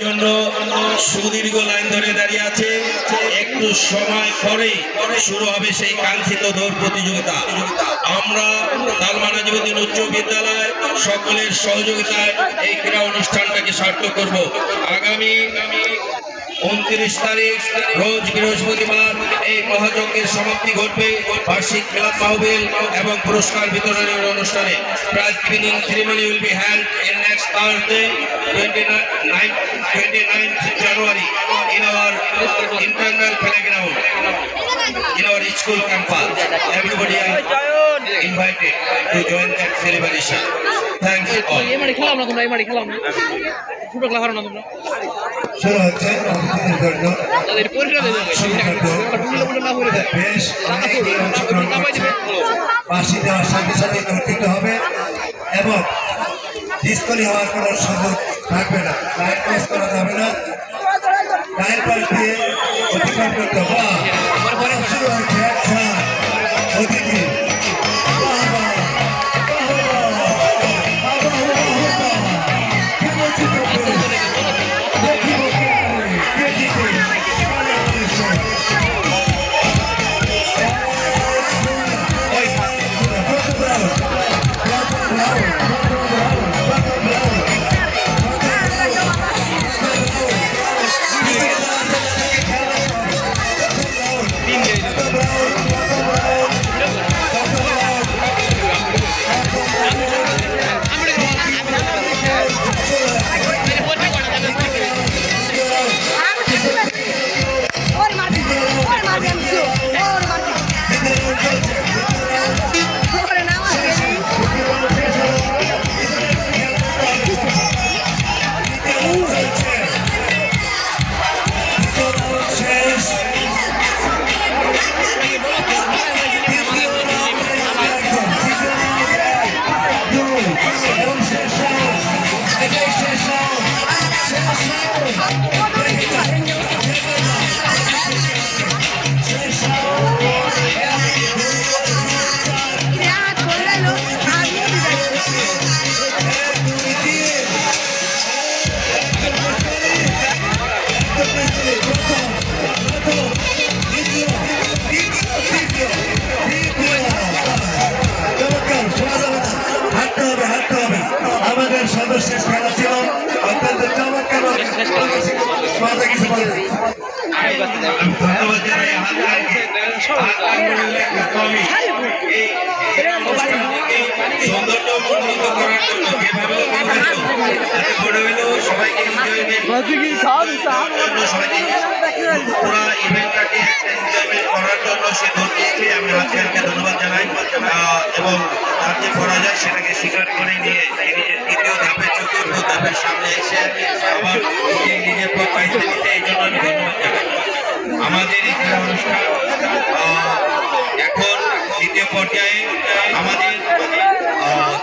জন্য সুদীর্ঘ লাইন ধরে দাঁড়িয়ে আছে। একটু সময় পরেই শুরু হবে সেই কাঙ্ক্ষিত দৌড় প্রতিযোগিতা। আমরা তালমা নাজিমুদ্দিন উচ্চ বিদ্যালয় সকলের সহযোগিতায় এই ক্রীড়া অনুষ্ঠানটাকে সার্থক করব। আগামী 29 তারিখ রোজ বৃহস্পতিবার এই মহাযজ্ঞের সমাপ্তি ঘটবে বার্ষিক ক্লাব মাহফিল এবং পুরস্কার বিতরণের অনুষ্ঠানে। Prize giving ceremony will be held in next Thursday 29th January in our internal playground in our school campus. Everybody are invited to join that celebration. Thanks all. শুরু হচ্ছে ফাঁসি দেওয়ার সাথে সাথে অনুষ্ঠিত হবে এবং ডিসকালি হওয়ার কোনো সুযোগ থাকবে না। লাইট ক্রস করা যাবে না, লাইট পাশ দিয়ে অতিক্রম করতে হবে। শুরু হচ্ছে অতিথি সদস্যের খেলা ছিল অত্যন্ত চমৎকার। ধন্যবাদ জানাই সৌন্দর্যমণ্ডিত করার জন্য যেভাবে বড় হলেও সবাইকে পুরো ইভেন্টটাকে একটা এনজয়মেন্ট করার জন্য সে ধরতে আমি হাজিরকে ধন্যবাদ জানাই এবং তার যে করা যায় সেটাকে স্বীকার করে নিয়ে নিজের তৃতীয় ধাপে চতুর্থ ধাপের সামনে এসে আবার নিজের প্রকাশিত নিতে এই জন্য আমি ধন্যবাদ জানাই। আমাদের এই ক্রীড়া অনুষ্ঠান এখন দ্বিতীয় পর্যায়ে আমাদের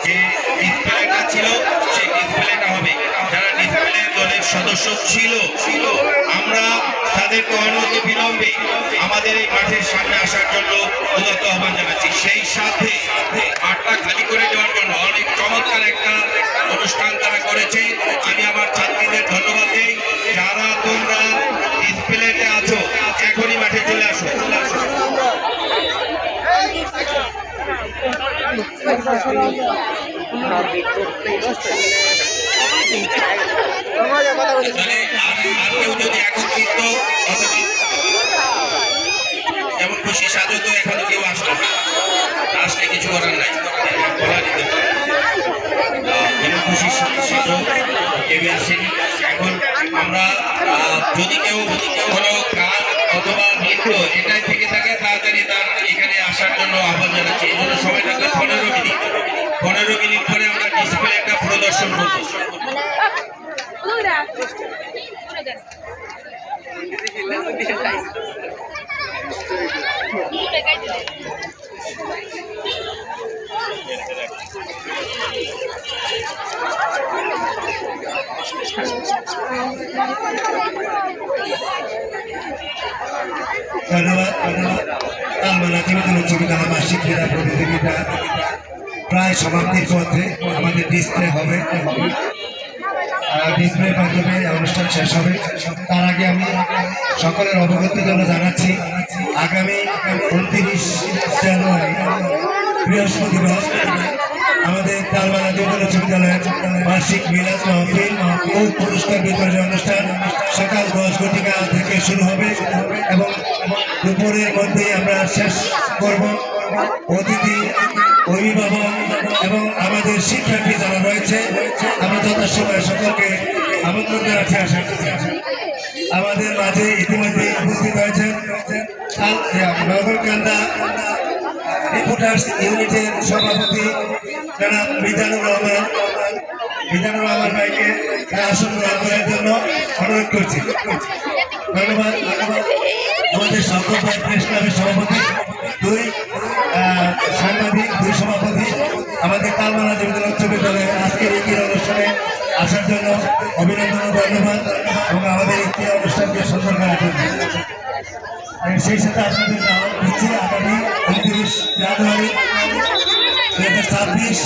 যে ডিসপ্লেটা ছিল সেই ডিসপ্লেটা হবে। যারা ডিসপ্লে দলের সদস্য ছিল আমরা তাদেরকে অনতি বিলম্বে আমাদের এই মাঠের সামনে আসার জন্য উদাত্ত আহ্বান জানাচ্ছি। সেই সাথে মাঠটা খালি করে দেওয়ার জন্য অনেক চমৎকার একটা অনুষ্ঠান তারা করেছে। আমি আমার ছাত্রীদের ধন্যবাদ দিই। যারা তোমরা ডিসপ্লেতে আছো এখনই মাঠে চলে আসো। যদি একত্রিত যেমন খুশি সাজো তো এখনো কেউ আসলো না, আসলে কিছু করার নাই, বলা যেতে পারে যেমন খুশি সাজো কেউ আসেনি। এখন আমরা যদি কেউ কোনো গান অথবা নৃত্য এটাই থেকে থাকে তাড়াতাড়ি তার এখানে আসার জন্য আহ্বান জানাচ্ছি। এই জন্য সময় থাকবে 15 মিনিট পরে আমরা ডিসপ্লে একটা প্রদর্শন করবো। ধন্যবাদ। তালমা নাজিমুদ্দিন উচ্চ বিদ্যালয় বার্ষিক ক্রীড়া প্রতিযোগিতা প্রায় সমাপ্তির পথে। আমাদের ডিসপ্লে হবে ডিসপ্লের মাধ্যমে অনুষ্ঠান শেষ হবে। তার আগে আমি সকলের অবগতির জন্য জানাচ্ছি আগামী 29 জানুয়ারি বৃহস্পতিবার আমাদের তালবানা যুবদল উচ্চ বিদ্যালয়ের বার্ষিক মিলাদ মাহফিল ও পুরস্কার বিতরণী অনুষ্ঠান সকাল 10 ঘটিকা থেকে শুরু হবে এবং দুপুরের মধ্যেই আমরা শেষ করব। অতিথি, অভিভাবক এবং আমাদের শিক্ষার্থী যারা রয়েছে আমরা যথাসময়ে সকলকে আমন্ত্রণ জানাচ্ছি আসার জন্য। আমাদের মাঝে ইতিমধ্যে উপস্থিত হয়েছেন নগরকান্দা রিপোর্টার্স ইউনিটের সভাপতি জনাব মিজানুর রহমান ভাইকে আসন গ্রহণ করার জন্য অনুরোধ করছি। ধন্যবাদ। আমাদের সকল ভাই প্রেস ক্লাবের সভাপতি, দুই সাংবাদিক, দুই সভাপতি আমাদের তালবানা যুবদল উচ্চ বিদ্যালয়ের আজকের এই অনুষ্ঠানে আসার জন্য অভিনন্দন ও ধন্যবাদ এবং আমাদের এই অনুষ্ঠানকে সুন্দর করার জন্য। সেই সাথে আপনাদের দাওয়াত দিচ্ছি আগামী 29 জানুয়ারি 2026